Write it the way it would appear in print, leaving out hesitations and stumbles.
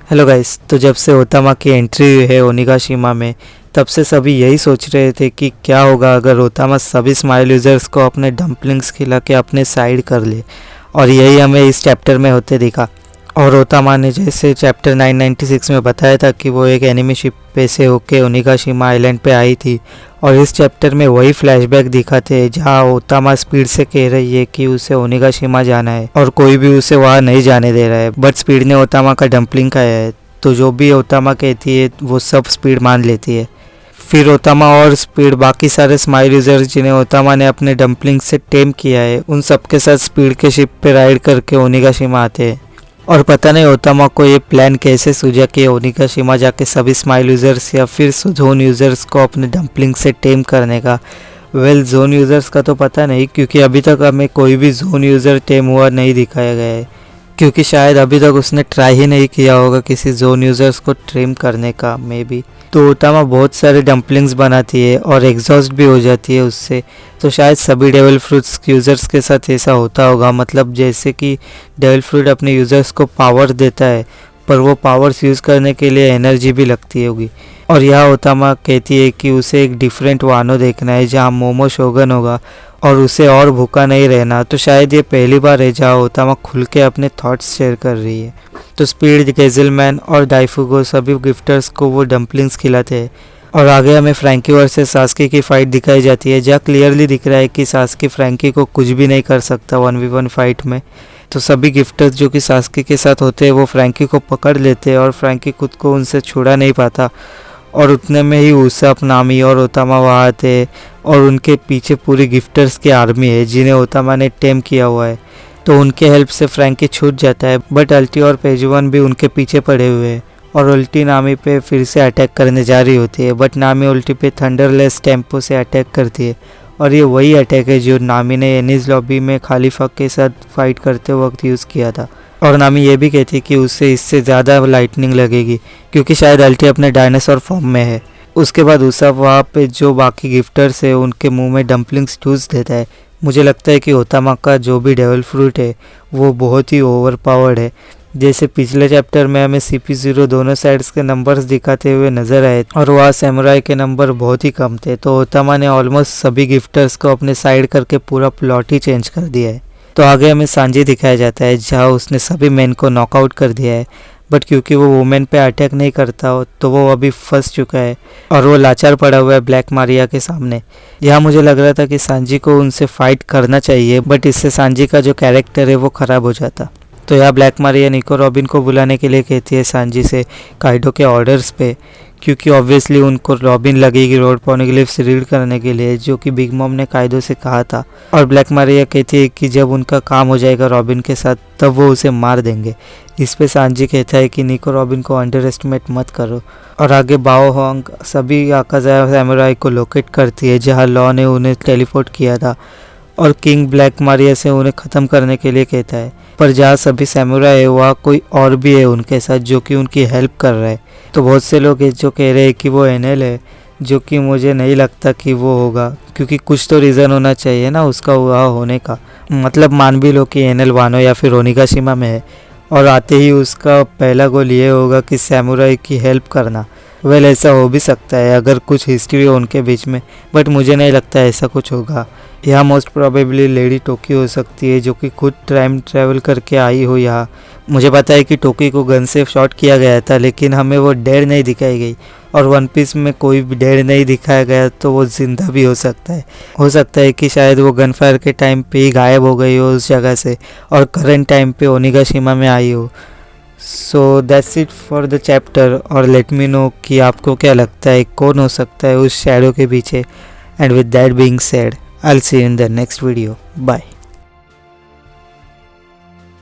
Hello guys, तो जब से ओतामा की एंट्री हुई है ओनिगाशिमा में, तब से सभी यही सोच रहे थे कि क्या होगा अगर ओतामा सभी स्माइल यूज़र्स को अपने डम्पलिंग्स खिला के अपने साइड कर ले। और यही हमें इस चैप्टर में होते दिखा। और ओतामा ने जैसे चैप्टर 996 में बताया था कि वो एक एनिमी शिप पे से होके ओनिगाशिमा आइलैंड पे आई थी, और इस चैप्टर में वही फ्लैशबैक दिखाते हैं जहाँ ओतामा स्पीड से कह रही है कि उसे ओनिगाशिमा जाना है और कोई भी उसे वहाँ नहीं जाने दे रहा है। बट स्पीड ने ओतामा का डम्पलिंग खाया है, तो जो भी ओतामा कहती है वो सब स्पीड मान लेती है। फिर ओतामा और स्पीड बाकी सारे स्माइल यूजर्स जिन्हें ओतामा ने अपने डम्पलिंग से टेम किया है, उन सबके साथ स्पीड के शिप पे राइड करके ओनिगाशिमा आते हैं। और पता नहीं ओतामा को ये प्लान कैसे सूझा कि ओनिगाशिमा जाके सभी स्माइल यूज़र्स या फिर जोन यूज़र्स को अपने डम्पलिंग से टेम करने का। जोन यूज़र्स का तो पता नहीं, क्योंकि अभी तक हमें कोई भी जोन यूज़र टेम हुआ नहीं दिखाया गया है, क्योंकि शायद अभी तक उसने ट्राई ही नहीं किया होगा किसी जोन यूज़र्स को ट्रिम करने का मे बी। तो ओतामा बहुत सारे डम्पलिंग्स बनाती है और एग्जॉस्ट भी हो जाती है उससे, तो शायद सभी डेविल फ्रूट्स यूज़र्स के साथ ऐसा होता होगा। मतलब जैसे कि डेविल फ्रूट अपने यूज़र्स को पावर देता है, पर वो पावर्स यूज़ करने के लिए एनर्जी भी लगती होगी। और यहाँ ओतामा कहती है कि उसे एक डिफरेंट वानो देखना है जहाँ मोमो शोगन होगा और उसे और भूखा नहीं रहना। तो शायद ये पहली बार है जहाँ ओतामा खुल के अपने थॉट्स शेयर कर रही है। तो स्पीड, गेज़लमैन और डाइफुगो सभी गिफ्टर्स को वो डम्पलिंग्स खिलाते हैं। और आगे हमें फ्रैंकी वर्सेस सास्की की फाइट दिखाई जाती है, जहाँ क्लियरली दिख रहा है कि सास्की फ्रैंकी को कुछ भी नहीं कर सकता 1v1 फाइट में। तो सभी गिफ्टर्स जो कि सास्की के साथ होते हैं वो फ्रैंकी को पकड़ लेते हैं और फ्रैंकी खुद को उनसे छुड़ा नहीं पाता। और उतने में ही उसाप, नामी और ओतामा वहाँ आते हैं और उनके पीछे पूरी गिफ्टर्स की आर्मी है जिन्हें ओतामा ने टेम किया हुआ है। तो उनके हेल्प से फ्रैंकी छूट जाता है, बट अल्टी और पेजुवन भी उनके पीछे पड़े हुए हैं। और उल्टी नामी पे फिर से अटैक करने जा रही होती है, बट नामी उल्टी पे थंडरलेस टेम्पो से अटैक करती है। और ये वही अटैक है जो नामी ने एनिस लॉबी में खालिफा के साथ फाइट करते वक्त यूज़ किया था। और नामी ये भी कहती कि उससे इससे ज़्यादा लाइटनिंग लगेगी, क्योंकि शायद अल्टी अपने डायनासोर फॉर्म में है। उसके बाद उसाप वहाँ पे जो बाकी गिफ्टर्स है उनके मुंह में डम्पलिंग्स ठूस देता है। मुझे लगता है कि ओतामा का जो भी डेविल फ्रूट है वो बहुत ही ओवर पावर्ड है। जैसे पिछले चैप्टर में हमें CP0 दोनों साइड्स के नंबर्स दिखाते हुए नजर आए और वहाँ सैमुराई के नंबर बहुत ही कम थे, तो ओतामा ने ऑलमोस्ट सभी गिफ्टर्स को अपने साइड करके पूरा प्लॉट ही चेंज कर दिया है। तो आगे हमें सांजी दिखाया जाता है जहाँ उसने सभी मैन को नॉकआउट कर दिया है, बट क्योंकि वो वुमेन पे अटैक नहीं करता हो तो वो अभी फंस चुका है और वो लाचार पड़ा हुआ है ब्लैक मारिया के सामने। यहाँ मुझे लग रहा था कि सांजी को उनसे फाइट करना चाहिए, बट इससे सांजी का जो कैरेक्टर है वो ख़राब हो जाता। तो यहाँ ब्लैक मारिया निको रॉबिन को बुलाने के लिए कहती है सांजी से काइडो के ऑर्डर्स पे, क्योंकि ऑब्वियसली उनको रॉबिन लगेगी रोड पॉनिग्लिफ्स रीड करने के लिए, जो कि बिग मॉम ने काइडो से कहा था। और ब्लैक मारिया कहती है कि जब उनका काम हो जाएगा रॉबिन के साथ तब वो उसे मार देंगे। इस पे सांजी कहता है कि निको रॉबिन को अंडर एस्टिमेट मत करो। और आगे बाओ होंग सभी आकाज़ाया सैमुराई को लोकेट करती है जहाँ लॉ ने उन्हें टेलीपोर्ट किया था, और किंग ब्लैक मारिया से उन्हें ख़त्म करने के लिए कहता है। पर जहाँ सभी सैमुराई है वहाँ कोई और भी है उनके साथ जो कि उनकी हेल्प कर रहा है। तो बहुत से लोग हैं जो कह रहे हैं कि वो एनएल है, जो कि मुझे नहीं लगता कि वो होगा, क्योंकि कुछ तो रीज़न होना चाहिए ना उसका वहाँ होने का। मतलब मान भी लो कि एनएल वानो या फिर ओनिगाशिमा में है और आते ही उसका पहला गोल ये होगा कि सैमुराई की हेल्प करना। वेल ऐसा हो भी सकता है अगर कुछ हिस्ट्री हो उनके बीच में, बट मुझे नहीं लगता ऐसा कुछ होगा। यहाँ मोस्ट प्रोबेबली लेडी टोकी हो सकती है जो कि खुद टाइम ट्रैवल करके आई हो यहाँ। मुझे पता है कि टोकी को गन से शॉट किया गया था, लेकिन हमें वो डेड नहीं दिखाई गई, और वन पीस में कोई भी डेड नहीं दिखाया गया, तो वो जिंदा भी हो सकता है कि शायद वो गन फायर के टाइम पे ही गायब हो गई हो उस जगह से और करंट टाइम पे ओनिगाशिमा में आई हो। So that's it for the chapter, और लेट मी नो कि आपको क्या लगता है कौन हो सकता है उस शैडो के पीछे। And with that being said, I'll see you in the next video. Bye.